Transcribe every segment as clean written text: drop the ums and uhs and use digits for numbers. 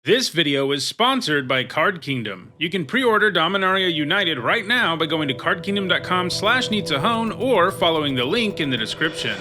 This video is sponsored by Card Kingdom. You can pre-order Dominaria United right now by going to cardkingdom.com/Nizzahon or following the link in the description.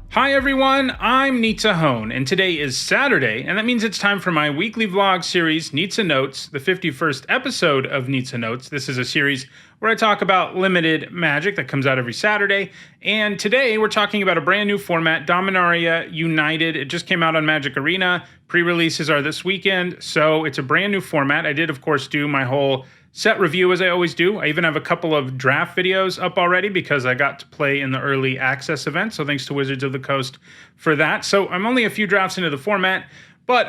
Hi everyone, I'm Nizzahon, and today is Saturday, and that means it's time for my weekly vlog series, Nizzanotes, the 51st episode of Nizzanotes. This is a series where I talk about limited magic that comes out every Saturday, and today we're talking about a brand new format, Dominaria United. It just came out on Magic Arena. Pre-releases are this weekend, so it's a brand new format. I did, of course, do my whole set review as I always do. I even have a couple of draft videos up already because I got to play in the early access event, so thanks to Wizards of the Coast for that. So I'm only a few drafts into the format, but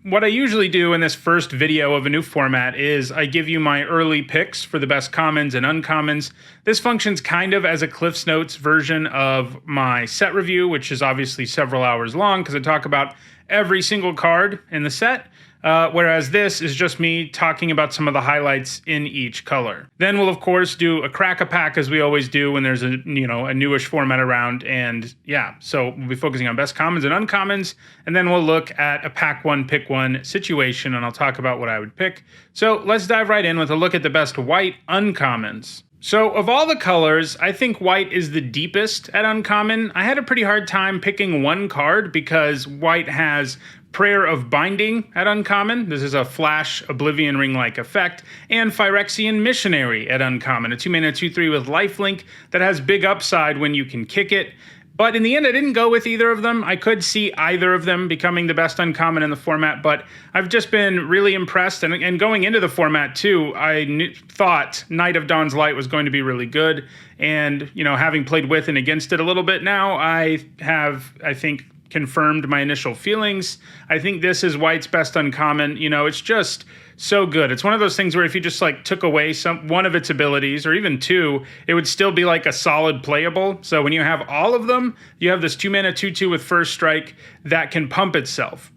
what I usually do in this first video of a new format is I give you my early picks for the best commons and uncommons. This functions kind of as a Cliff's Notes version of my set review, which is obviously several hours long because I talk about every single card in the set. Whereas this is just me talking about some of the highlights in each color. Then we'll of course do a crack-a-pack as we always do when there's a newish format around, and yeah, so we'll be focusing on best commons and uncommons, and then we'll look at a pack one, pick one situation, and I'll talk about what I would pick. So let's dive right in with a look at the best white uncommons. So of all the colors, I think white is the deepest at uncommon. I had a pretty hard time picking one card because white has Prayer of Binding at uncommon. This is a flash Oblivion Ring-like effect. And Phyrexian Missionary at uncommon, a 2-mana 2/3 with lifelink that has big upside when you can kick it. But in the end, I didn't go with either of them. I could see either of them becoming the best uncommon in the format, but I've just been really impressed. And going into the format, too, I thought Knight of Dawn's Light was going to be really good. And, having played with and against it a little bit now, I think, confirmed my initial feelings. I think this is white's best uncommon. It's just so good. It's one of those things where if you just took away one of its abilities, or even two, it would still be like a solid playable. So when you have all of them, you have this 2-mana 2/2 with first strike that can pump itself.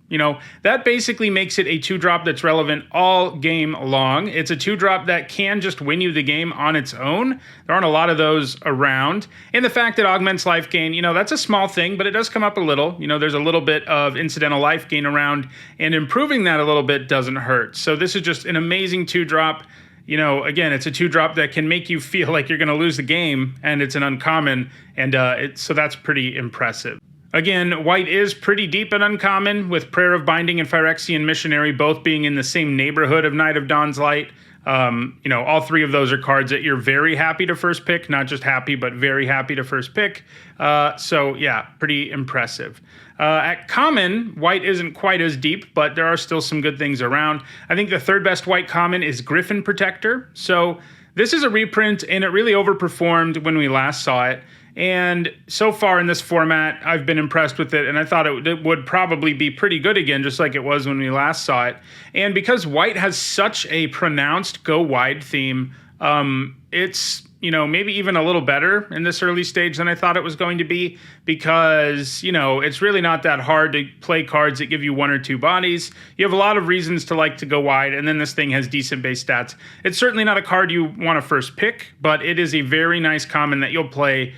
That basically makes it a 2-drop that's relevant all game long. It's a 2-drop that can just win you the game on its own. There aren't a lot of those around. And the fact that augments life gain, that's a small thing, but it does come up a little. There's a little bit of incidental life gain around, and improving that a little bit doesn't hurt. So this is just an amazing 2-drop. Again, it's a 2-drop that can make you feel like you're going to lose the game, and it's an uncommon, and so that's pretty impressive. Again, white is pretty deep and uncommon, with Prayer of Binding and Phyrexian Missionary both being in the same neighborhood of Knight of Dawn's Light. All three of those are cards that you're very happy to first pick, not just happy, but very happy to first pick. So yeah, pretty impressive. At common, white isn't quite as deep, but there are still some good things around. I think the third best white common is Griffin Protector. So this is a reprint, and it really overperformed when we last saw it. And so far in this format, I've been impressed with it, and I thought it would probably be pretty good again, just like it was when we last saw it. And because white has such a pronounced go-wide theme, it's, maybe even a little better in this early stage than I thought it was going to be, because, it's really not that hard to play cards that give you one or two bodies. You have a lot of reasons to like to go wide, and then this thing has decent base stats. It's certainly not a card you want to first pick, but it is a very nice common that you'll play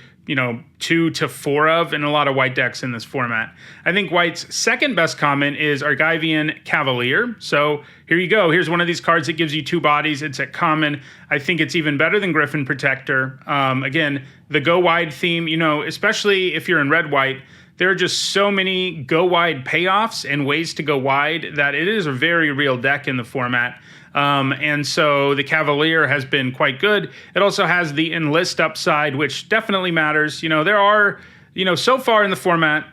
2 to 4 of in a lot of white decks in this format. I think white's second best common is Argivian Cavalier. So here you go. Here's one of these cards that gives you 2 bodies. It's a common. I think it's even better than Griffin Protector. Again, the go wide theme, especially if you're in red-white, there are just so many go wide payoffs and ways to go wide that it is a very real deck in the format. And so the Cavalier has been quite good. It also has the enlist upside, which definitely matters. There are, so far in the format,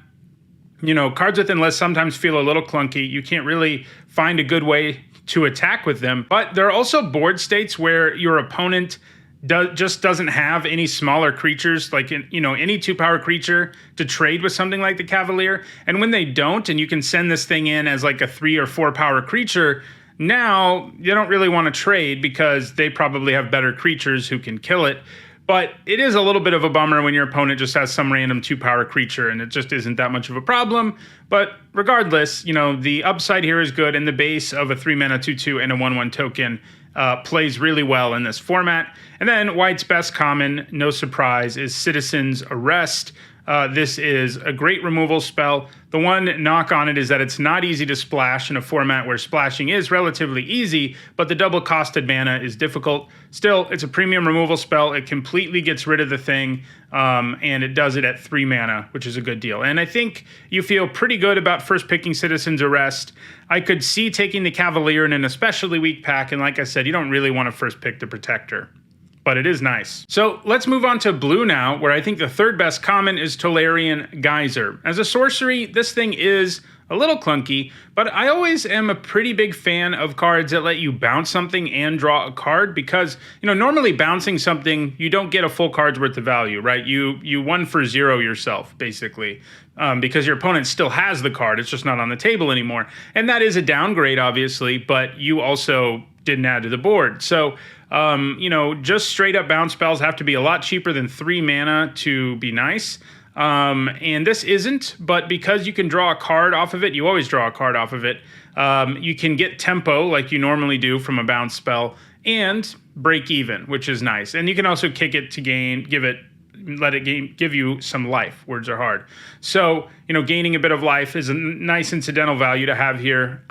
cards with enlist sometimes feel a little clunky. You can't really find a good way to attack with them. But there are also board states where your opponent just doesn't have any smaller creatures, like any 2-power creature to trade with something like the Cavalier. And when they don't, and you can send this thing in as like a 3 or 4-power creature, now you don't really want to trade because they probably have better creatures who can kill it. But it is a little bit of a bummer when your opponent just has some random 2-power creature, and it just isn't that much of a problem. But regardless, the upside here is good, and the base of a 3-mana 2/2 and a 1/1 token plays really well in this format. And then white's best common, no surprise, is Citizen's Arrest. This is a great removal spell. The one knock on it is that it's not easy to splash in a format where splashing is relatively easy, but the double costed mana is difficult. Still, it's a premium removal spell. It completely gets rid of the thing, and it does it at 3 mana, which is a good deal. And I think you feel pretty good about first picking Citizen's Arrest. I could see taking the Cavalier in an especially weak pack, and like I said, you don't really want to first pick the Protector, but it is nice. So let's move on to blue now, where I think the third best common is Tolarian Geyser. As a sorcery, this thing is a little clunky, but I always am a pretty big fan of cards that let you bounce something and draw a card, because, you know, normally bouncing something, you don't get a full card's worth of value, right? You 1 for 0 yourself, basically, because your opponent still has the card. It's just not on the table anymore. And that is a downgrade, obviously, but you also didn't add to the board. So, you know, just straight up bounce spells have to be a lot cheaper than 3 mana to be nice. And this isn't, but because you can draw a card off of it, you always draw a card off of it. You can get tempo like you normally do from a bounce spell and break even, which is nice. And you can also kick it to gain, let it give you some life. Words are hard. So, you know, gaining a bit of life is a nice incidental value to have here.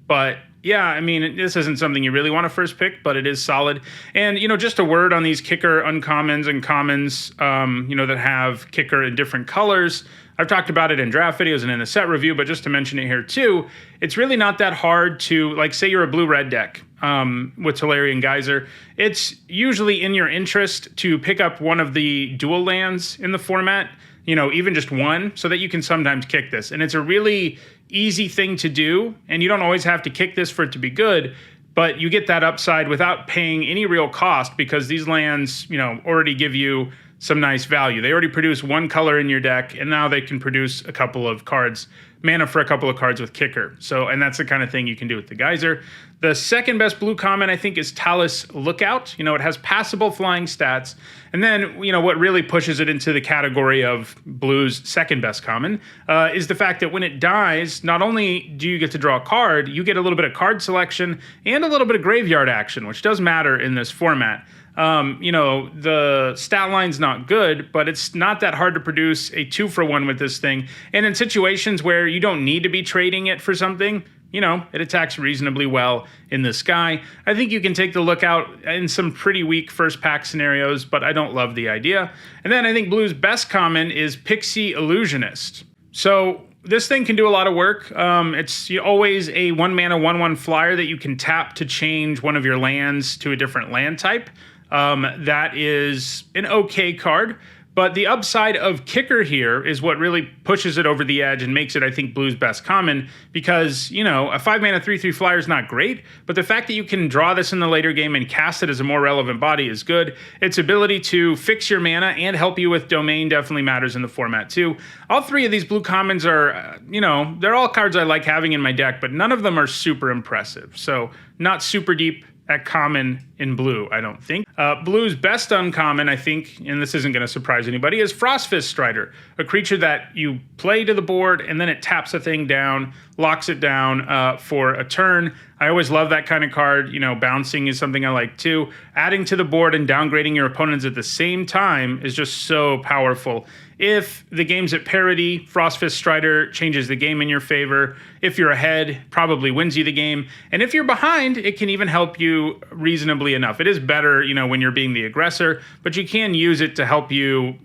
But yeah, I mean, this isn't something you really want to first pick, but it is solid. And, you know, just a word on these kicker uncommons and commons, you know, that have kicker in different colors. I've talked about it in draft videos and in the set review, but just to mention it here too, it's really not that hard to, like, say you're a blue-red deck with Tolarian Geyser. It's usually in your interest to pick up one of the dual lands in the format, you know, even just one, so that you can sometimes kick this. And it's a really easy thing to do, and you don't always have to kick this for it to be good, but you get that upside without paying any real cost, because these lands, you know, already give you some nice value. They already produce 1 color in your deck, and now they can produce a couple of cards, mana for a couple of cards with kicker. So, and that's the kind of thing you can do with the Geyser. The second best blue common, I think, is Talus Lookout. You know, it has passable flying stats. And then, you know, what really pushes it into the category of blue's second best common is the fact that when it dies, not only do you get to draw a card, you get a little bit of card selection and a little bit of graveyard action, which does matter in this format. You know, the stat line's not good, but it's not that hard to produce a 2-for-1 with this thing. And in situations where you don't need to be trading it for something, you know, it attacks reasonably well in the sky. I think you can take the Lookout in some pretty weak first pack scenarios, but I don't love the idea. And then I think blue's best common is Pixie Illusionist. So this thing can do a lot of work. It's always a 1 mana 1/1 flyer that you can tap to change one of your lands to a different land type. That is an okay card, but the upside of kicker here is what really pushes it over the edge and makes it, I think, blue's best common, because, you know, a 5 mana 3/3 flyer is not great, but the fact that you can draw this in the later game and cast it as a more relevant body is good. Its ability to fix your mana and help you with domain definitely matters in the format too. All 3 of these blue commons are, you know, they're all cards I like having in my deck, but none of them are super impressive. So not super deep at common in blue, I don't think. Blue's best uncommon, I think, and this isn't going to surprise anybody, is Frostfist Strider, a creature that you play to the board and then it taps a thing down, locks it down for a turn. I always love that kind of card. You know, bouncing is something I like too. Adding to the board and downgrading your opponents at the same time is just so powerful. If the game's at parity, Frostfist Strider changes the game in your favor. If you're ahead, probably wins you the game. And if you're behind, it can even help you reasonably enough. It is better, you know, when you're being the aggressor, but you can use it to help you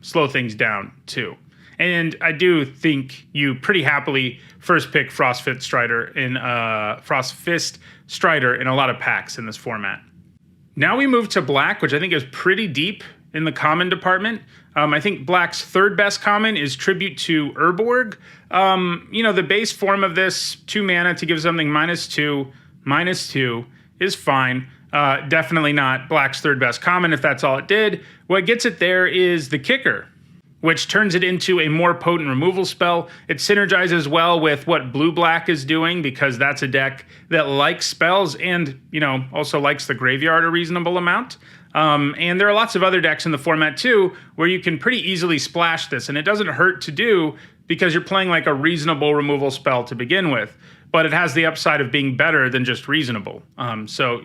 slow things down too. And I do think you pretty happily first pick Frostfist Strider in a lot of packs in this format. Now we move to black, which I think is pretty deep in the common department. I think black's third best common is Tribute to Urborg. You know, the base form of this, 2 mana to give something -2/-2 is fine. Definitely not black's third best common if that's all it did. What gets it there is the kicker, which turns it into a more potent removal spell. It synergizes well with what blue-black is doing, because that's a deck that likes spells and, you know, also likes the graveyard a reasonable amount. And there are lots of other decks in the format too, where you can pretty easily splash this, and it doesn't hurt to do because you're playing like a reasonable removal spell to begin with. but it has the upside of being better than just reasonable. So,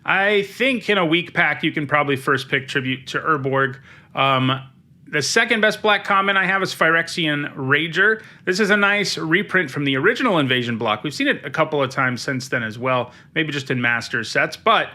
I think in a weak pack, you can probably first pick Tribute to Urborg. The second best black common I have is Phyrexian Rager. This is a nice reprint from the original Invasion block. We've seen it a couple of times since then as well, maybe just in Master sets. But,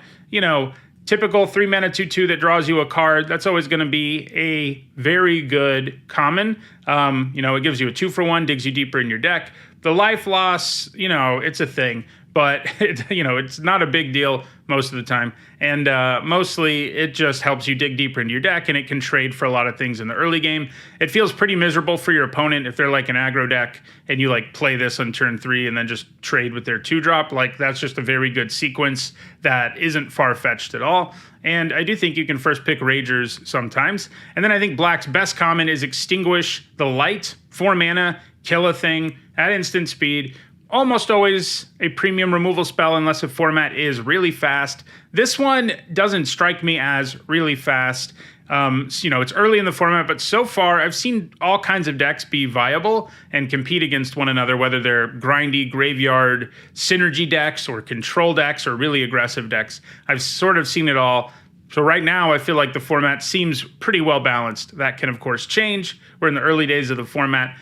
typical 3-mana 2/2 that draws you a card, that's always going to be a very good common. It gives you a 2-for-1, digs you deeper in your deck. The life loss, it's a thing. But, it's not a big deal most of the time. And mostly it just helps you dig deeper into your deck, and it can trade for a lot of things in the early game. It feels pretty miserable for your opponent if they're like an aggro deck and you play this on turn 3 and then just trade with their 2-drop. That's just a very good sequence that isn't far-fetched at all. And I do think you can first pick Ragers sometimes. And then I think Black's best common is Extinguish the Light. 4 mana, kill a thing at instant speed. Almost always a premium removal spell unless a format is really fast. This one doesn't strike me as really fast. It's early in the format, but so far I've seen all kinds of decks be viable and compete against one another, whether they're grindy, graveyard, synergy decks, or control decks, or really aggressive decks. I've sort of seen it all. So right now, I feel like the format seems pretty well balanced. That can, of course, change. We're in the early days of the format.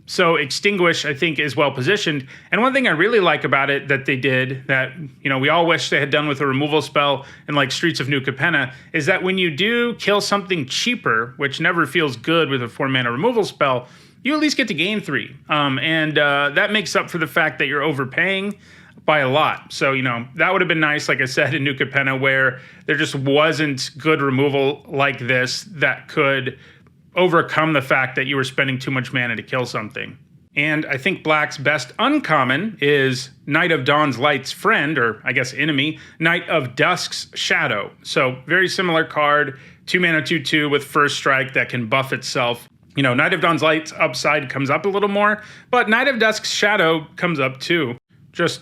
So Extinguish, I think, is well positioned. And one thing I really like about it that they did that, we all wish they had done with a removal spell in Streets of New Capenna, is that when you do kill something cheaper, which never feels good with a 4-mana removal spell, you at least get to gain 3. That makes up for the fact that you're overpaying by a lot. So, that would have been nice, like I said, in New Capenna, where there just wasn't good removal like this that could overcome the fact that you were spending too much mana to kill something. And I think Black's best uncommon is Night of Dawn's Light's friend, or I guess enemy, Night of Dusk's Shadow. So very similar card, 2 mana 2/2 with first strike that can buff itself. Night of Dawn's Light's upside comes up a little more, but Night of Dusk's Shadow comes up too. Just,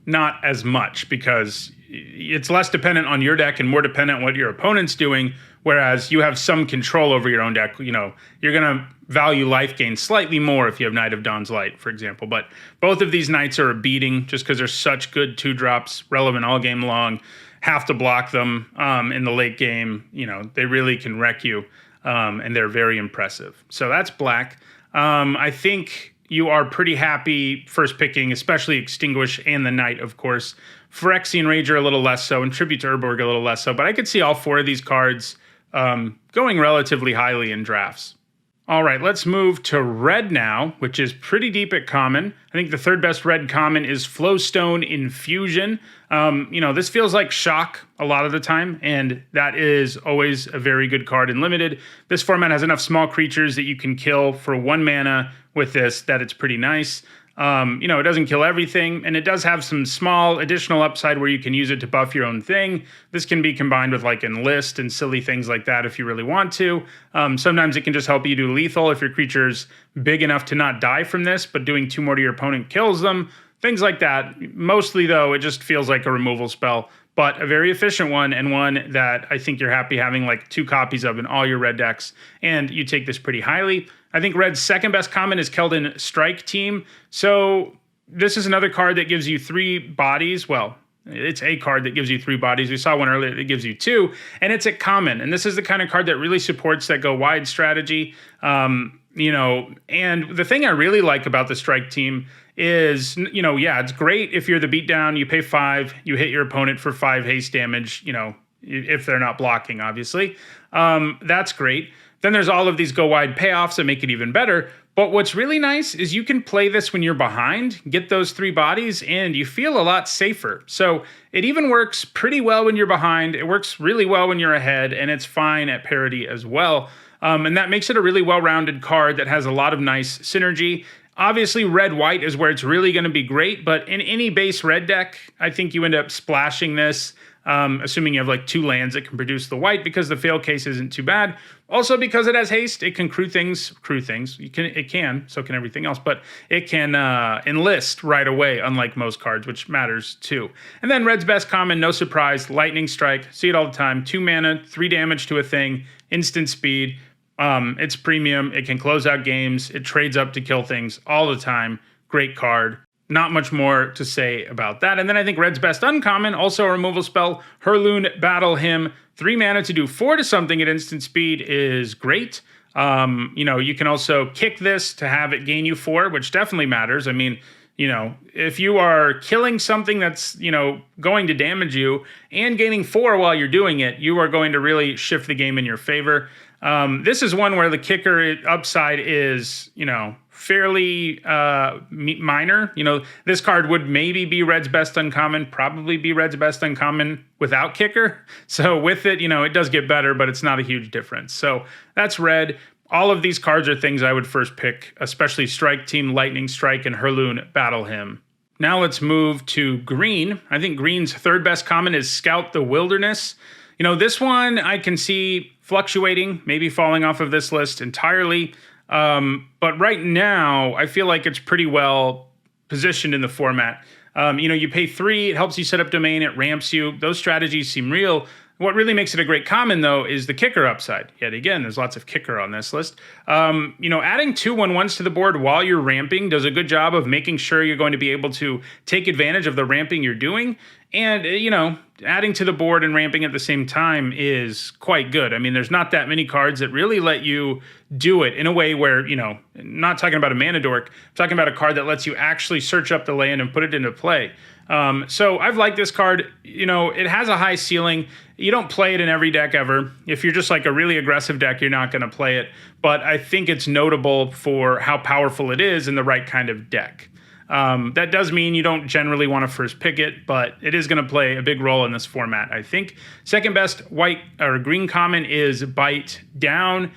not as much because it's less dependent on your deck and more dependent on what your opponent's doing. Whereas you have some control over your own deck. You're going to value life gain slightly more if you have Night of Dawn's Light, for example. But both of these Knights are a beating just because they're such good 2-drops, relevant all game long. Have to block them in the late game. They really can wreck you, and they're very impressive. So that's Black. I think you are pretty happy first picking, especially Extinguish and the Knight, of course. Phyrexian Rager a little less so, and Tribute to Urborg a little less so. But I could see all 4 of these cards going relatively highly in drafts. All right, let's move to red now, which is pretty deep at common. I think the third best red common is Flowstone Infusion. This feels like shock a lot of the time, and that is always a very good card in limited. This format has enough small creatures that you can kill for 1 mana with this, that it's pretty nice. It doesn't kill everything, and it does have some small additional upside where you can use it to buff your own thing. This can be combined with Enlist and silly things like that if you really want to. Sometimes it can just help you do lethal if your creature's big enough to not die from this, but doing 2 more to your opponent kills them. Things like that. Mostly, though, it just feels like a removal spell, but a very efficient one, and one that I think you're happy having 2 copies of in all your red decks, and you take this pretty highly. I think red's second best common is Keldon Strike Team. So this is another card that gives you 3 bodies. Well, it's a card that gives you 3 bodies. We saw one earlier that gives you 2, and it's at common. And this is the kind of card that really supports that go wide strategy. And the thing I really like about the Strike Team is, it's great if you're the beatdown, you pay 5, you hit your opponent for 5 haste damage, if they're not blocking, obviously. That's great. Then there's all of these go wide payoffs that make it even better. But what's really nice is you can play this when you're behind, get those 3 bodies, and you feel a lot safer. So it even works pretty well when you're behind. It works really well when you're ahead, and it's fine at parity as well. And that makes it a really well-rounded card that has a lot of nice synergy. Obviously, red-white is where it's really going to be great, but in any base red deck, I think you end up splashing this, assuming you have 2 lands that can produce the white, because the fail case isn't too bad. Also, because it has haste, it can crew things. It can, so can everything else, but it can enlist right away, unlike most cards, which matters too. And then red's best common, no surprise, Lightning Strike. See it all the time. 2 mana, 3 damage to a thing, instant speed. It's premium. It can close out games. It trades up to kill things all the time. Great card. not much more to say about that. And then I think red's best uncommon, also a removal spell, Herloon Battle Hymn. 3 mana to do 4 to something at instant speed is great. You can also kick this to have it gain you 4, which definitely matters. I mean, if you are killing something that's, going to damage you and gaining 4 while you're doing it, you are going to really shift the game in your favor. This is one where the kicker upside is, fairly minor. This card would maybe be red's best uncommon, probably be red's best uncommon without kicker. So with it, it does get better, but it's not a huge difference. So that's red. All of these cards are things I would first pick, especially Strike Team, Lightning Strike, and Herloon Battle Hymn. Now let's move to green. I think green's third best common is Scout the Wilderness. This one I can see fluctuating, maybe falling off of this list entirely. But right now, I feel like it's pretty well positioned in the format. You pay 3, it helps you set up domain, it ramps you. Those strategies seem real. What really makes it a great common, though, is the kicker upside. Yet again, there's lots of kicker on this list. Adding 2 1/1s to the board while you're ramping does a good job of making sure you're going to be able to take advantage of the ramping you're doing. And, adding to the board and ramping at the same time is quite good. I mean, there's not that many cards that really let you do it in a way where, not talking about a mana dork, I'm talking about a card that lets you actually search up the land and put it into play. So I've liked this card. It has a high ceiling. You don't play it in every deck ever. If you're just like a really aggressive deck, you're not going to play it. But I think it's notable for how powerful it is in the right kind of deck. That does mean you don't generally want to first pick it, but it is going to play a big role in this format, I think. Second best white or green common is Bite Down.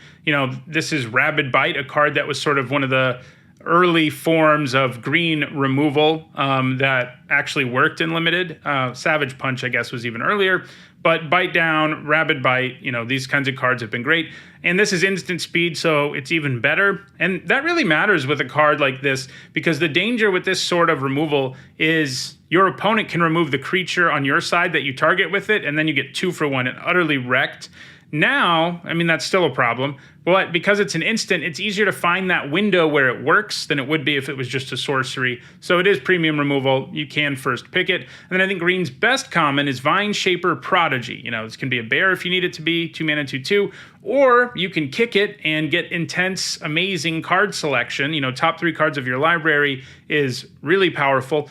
This is Rabid Bite, a card that was sort of one of the early forms of green removal that actually worked in limited. Savage Punch, I guess, was even earlier. But Bite Down, Rabid Bite, these kinds of cards have been great. And this is instant speed, so it's even better. And that really matters with a card like this, because the danger with this sort of removal is your opponent can remove the creature on your side that you target with it, and then you get 2 for 1 and utterly wrecked. Now, I mean, that's still a problem, but because it's an instant, it's easier to find that window where it works than it would be if it was just a sorcery. So it is premium removal. You can first pick it. And then I think green's best common is Vine Shaper Prodigy. This can be a bear if you need it to be, 2 mana, 2/2, or you can kick it and get intense, amazing card selection. Top 3 cards of your library is really powerful.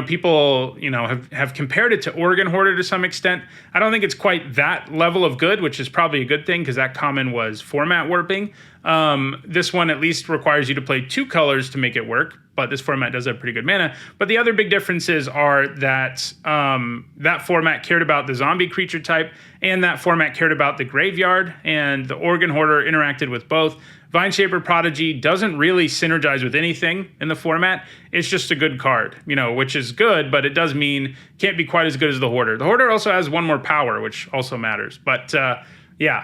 People, have compared it to Organ Hoarder to some extent. I don't think it's quite that level of good, which is probably a good thing because that common was format warping. This one at least requires you to play 2 colors to make it work, but this format does have pretty good mana. But the other big differences are that that format cared about the zombie creature type, and that format cared about the graveyard, and the Organ Hoarder interacted with both. Vine Shaper Prodigy doesn't really synergize with anything in the format. It's just a good card, which is good, but it does mean can't be quite as good as the Hoarder. The Hoarder also has 1 more power, which also matters. But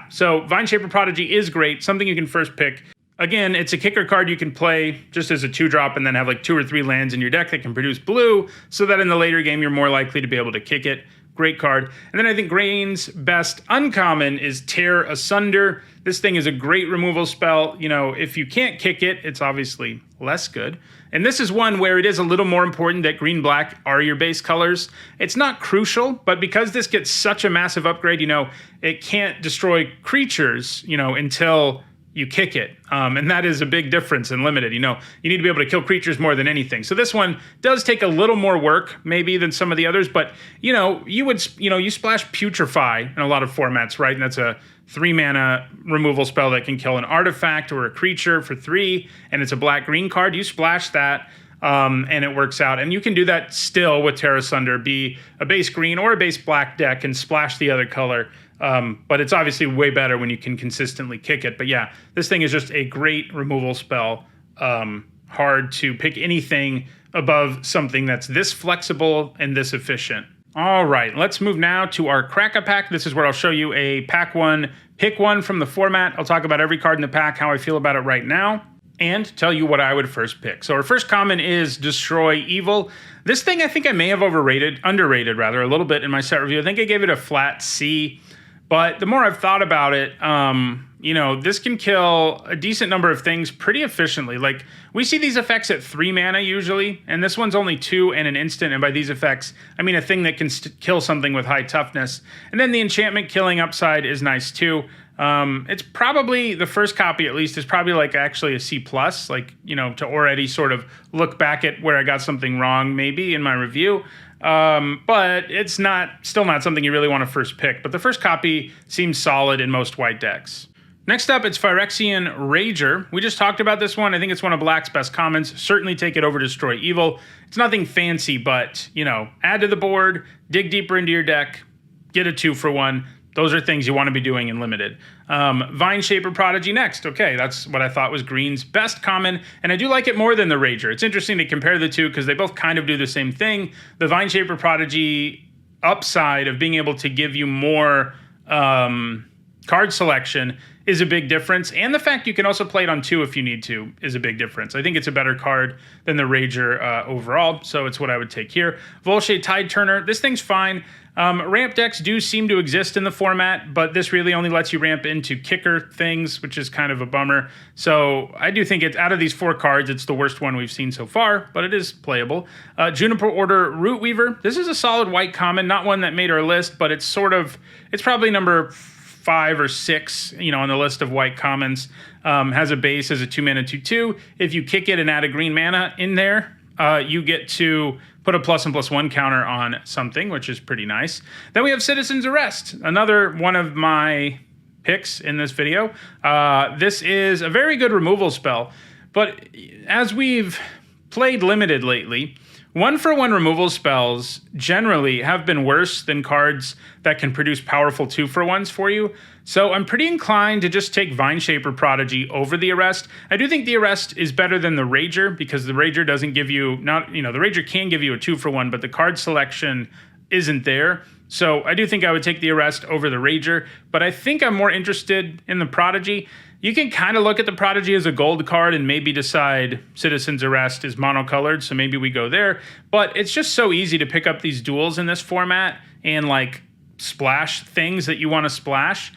so Vine Shaper Prodigy is great, something you can first pick. Again, it's a kicker card you can play just as a 2-drop and then have like 2 or 3 lands in your deck that can produce blue, so that in the later game you're more likely to be able to kick it. Great card. And then I think green's best uncommon is Tear Asunder. This thing is a great removal spell. If you can't kick it, it's obviously less good. And this is one where it is a little more important that green-black are your base colors. It's not crucial, but because this gets such a massive upgrade, it can't destroy creatures, until you kick it. And that is a big difference in limited. You need to be able to kill creatures more than anything. So this one does take a little more work maybe than some of the others, but you splash Putrefy in a lot of formats, right? And that's a 3 mana removal spell that can kill an artifact or a creature for 3, and it's a black-green card. You splash that, and it works out. And you can do that still with Tear Asunder, be a base green or a base black deck and splash the other color. But it's obviously way better when you can consistently kick it. But yeah, this thing is just a great removal spell. Hard to pick anything above something that's this flexible and this efficient. All right, let's move now to our Crack-a-Pack. This is where I'll show you a pack 1, pick 1 from the format. I'll talk about every card in the pack, how I feel about it right now, and tell you what I would first pick. So our first common is Destroy Evil. This thing I think I may have underrated a little bit in my set review. I think I gave it a flat C. But the more I've thought about it, this can kill a decent number of things pretty efficiently. Like, we see these effects at 3 mana usually, and this one's only 2 and an instant, and by these effects, I mean a thing that can kill something with high toughness. And then the enchantment killing upside is nice too. It's probably, the first copy at least, is probably like actually a C+, like, to already sort of look back at where I got something wrong maybe in my review. But it's still not something you really want to first pick. But the first copy seems solid in most white decks. Next up, it's Phyrexian Rager. We just talked about this one. I think it's one of Black's best commons. Certainly take it over Destroy Evil. It's nothing fancy, but, add to the board, dig deeper into your deck, get a 2-for-1. Those are things you want to be doing in Limited. Vine Shaper Prodigy next. Okay, that's what I thought was Green's best common, and I do like it more than the Rager. It's interesting to compare the two because they both kind of do the same thing. The Vine Shaper Prodigy upside of being able to give you more card selection is a big difference, and the fact you can also play it on 2 if you need to is a big difference. I think it's a better card than the Rager overall, so it's what I would take here. Volshae Tide Turner, this thing's fine. Ramp decks do seem to exist in the format, but this really only lets you ramp into kicker things, which is kind of a bummer. So I do think it's, out of these 4 cards, it's the worst one we've seen so far, but it is playable. Juniper Order Root Weaver, this is a solid white common, not one that made our list, but it's probably number 5 or 6, on the list of white commons. Has a base as a 2-mana 2/2. If you kick it and add a green mana in there, you get to put a +1/+1 counter on something, which is pretty nice. Then we have Citizen's Arrest, another one of my picks in this video. This is a very good removal spell, but as we've played Limited lately, 1-for-1 removal spells generally have been worse than cards that can produce powerful 2-for-1s for you. So I'm pretty inclined to just take Vine Shaper Prodigy over the Arrest. I do think the Arrest is better than the Rager because the Rager doesn't give you, the Rager can give you a 2-for-1, but the card selection isn't there. So I do think I would take the Arrest over the Rager, but I think I'm more interested in the Prodigy. You can kind of look at the Prodigy as a gold card and maybe decide Citizen's Arrest is monocolored, so maybe we go there. But it's just so easy to pick up these duels in this format and like splash things that you want to splash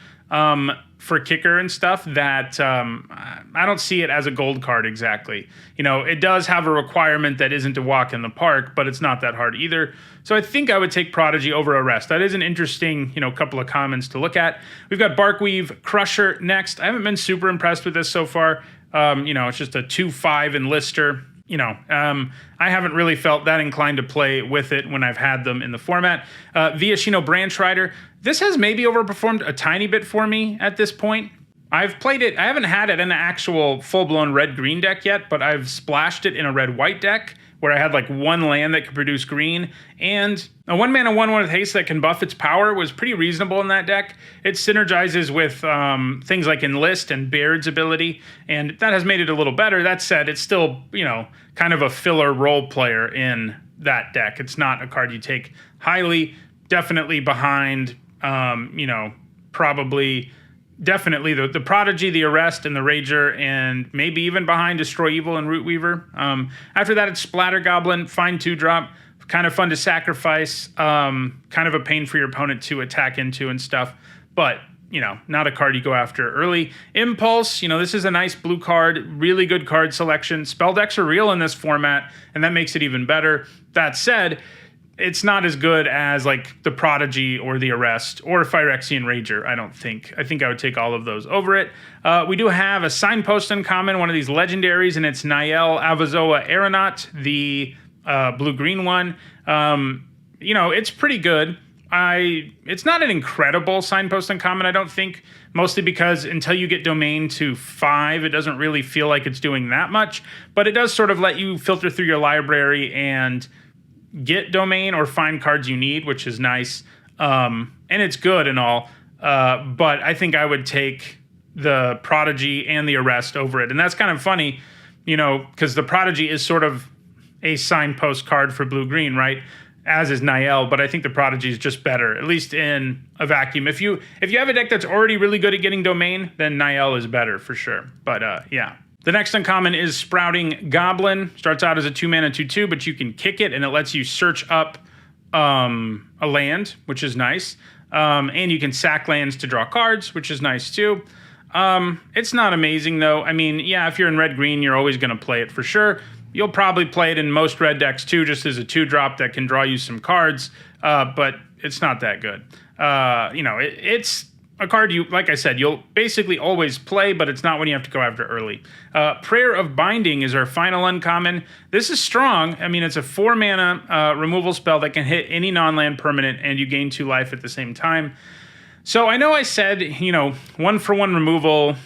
for kicker and stuff that I don't see it as a gold card exactly. It does have a requirement that isn't to walk in the park, but it's not that hard either. So I think I would take Prodigy over Arrest. That is an interesting, couple of comments to look at. We've got Barkweave Crusher next. I haven't been super impressed with this so far. It's just a 2/5 enlister. I haven't really felt that inclined to play with it when I've had them in the format. Viashino Branch Rider. This has maybe overperformed a tiny bit for me at this point. I've played it. I haven't had it in an actual full-blown red-green deck yet, but I've splashed it in a red-white deck where I had like 1 land that could produce green, and a 1-mana 1/1 with haste that can buff its power was pretty reasonable in that deck. It synergizes with things like Enlist and Baird's ability, and that has made it a little better. That said, it's still, kind of a filler role player in that deck. It's not a card you take highly, definitely behind, definitely the Prodigy, the Arrest, and the Rager, and maybe even behind Destroy Evil and Root Weaver. After that, it's Splatter Goblin, fine 2-drop, kind of fun to sacrifice, kind of a pain for your opponent to attack into and stuff, but, not a card you go after early. Impulse, this is a nice blue card, really good card selection. Spell decks are real in this format, and that makes it even better. That said, it's not as good as like the Prodigy or the Arrest or Phyrexian Rager, I don't think. I think I would take all of those over it. We do have a Signpost uncommon, one of these legendaries, and it's Nael Avazoa Aeronaut, the blue-green one. It's pretty good. It's not an incredible Signpost uncommon, I don't think, mostly because until you get Domain to 5, it doesn't really feel like it's doing that much, but it does sort of let you filter through your library and get Domain or find cards you need, which is nice, and it's good and all, but I think I would take the Prodigy and the Arrest over it, and that's kind of funny, because the Prodigy is sort of a Signpost card for blue-green, right, as is Nael, but I think the Prodigy is just better, at least in a vacuum. If you have a deck that's already really good at getting Domain, then Nael is better for sure, but yeah. The next uncommon is Sprouting Goblin. Starts out as a 2-mana 2/2, but you can kick it, and it lets you search up a land, which is nice. And you can sack lands to draw cards, which is nice too. It's not amazing, though. I mean, yeah, if you're in red-green, you're always going to play it for sure. You'll probably play it in most red decks, too, just as a 2-drop that can draw you some cards, but it's not that good. It's a card like I said, you'll basically always play, but it's not when you have to go after early. Prayer of Binding is our final uncommon. This is strong. I mean, it's a 4-mana removal spell that can hit any non-land permanent, and you gain 2 life at the same time. So I know I said, 1-for-1 removal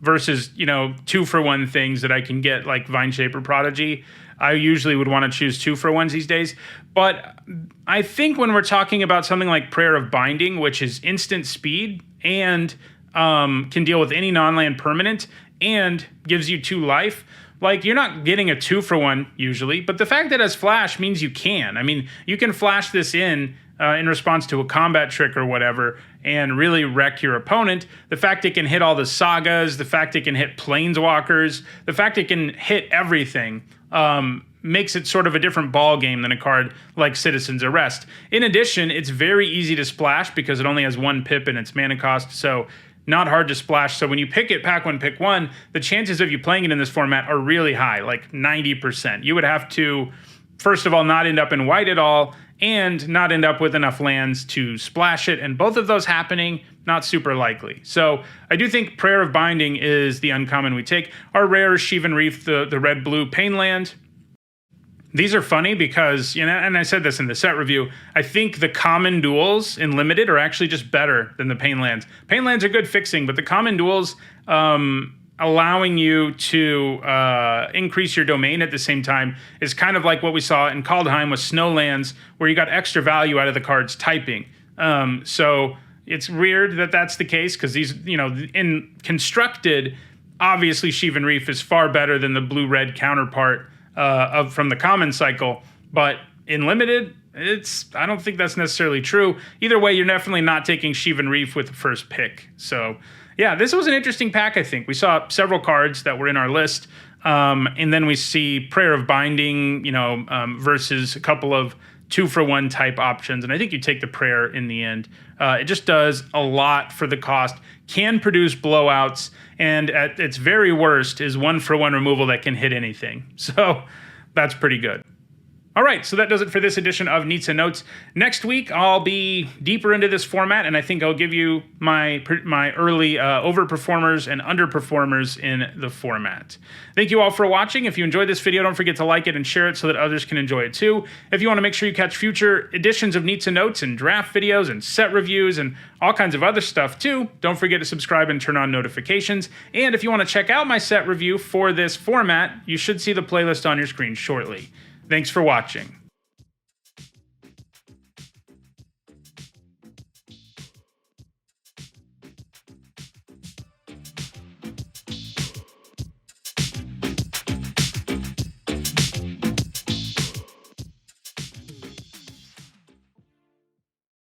versus, 2-for-1 things that I can get like Vine Shaper Prodigy. I usually would want to choose 2-for-1s these days. But I think when we're talking about something like Prayer of Binding, which is instant speed and can deal with any non-land permanent and gives you 2 life, like, you're not getting a 2-for-1 usually, but the fact that it has flash means you can. I mean, you can flash this in response to a combat trick or whatever and really wreck your opponent. The fact it can hit all the sagas, the fact it can hit planeswalkers, the fact it can hit everything makes it sort of a different ball game than a card like Citizen's Arrest. In addition, it's very easy to splash because it only has 1 pip in its mana cost, so not hard to splash. So when you pick it, pack 1, pick 1, the chances of you playing it in this format are really high, like 90%. You would have to, first of all, not end up in white at all, and not end up with enough lands to splash it, and both of those happening, not super likely. So I do think Prayer of Binding is the uncommon we take. Our rare is Sheevan Reef, the red-blue pain land. These are funny because, and I said this in the set review, I think the common duels in Limited are actually just better than the pain lands. Pain lands are good fixing, but the common duels allowing you to increase your domain at the same time is kind of like what we saw in Kaldheim with Snowlands, where you got extra value out of the cards typing. So it's weird that that's the case, because these, in constructed, obviously Sheevan Reef is far better than the blue-red counterpart from the common cycle, but in Limited, I don't think that's necessarily true. Either way, you're definitely not taking Sheevan Reef with the first pick. So yeah, this was an interesting pack, I think. We saw several cards that were in our list, and then we see Prayer of Binding, versus a couple of 2-for-1 type options, and I think you take the Prayer in the end. It just does a lot for the cost, can produce blowouts, and at its very worst is 1-for-1 removal that can hit anything. So that's pretty good. All right, so that does it for this edition of Nizzanotes. Next week, I'll be deeper into this format, and I think I'll give you my early overperformers and underperformers in the format. Thank you all for watching. If you enjoyed this video, don't forget to like it and share it so that others can enjoy it too. If you want to make sure you catch future editions of Nizzanotes and draft videos and set reviews and all kinds of other stuff too, don't forget to subscribe and turn on notifications. And if you want to check out my set review for this format, you should see the playlist on your screen shortly. Thanks for watching.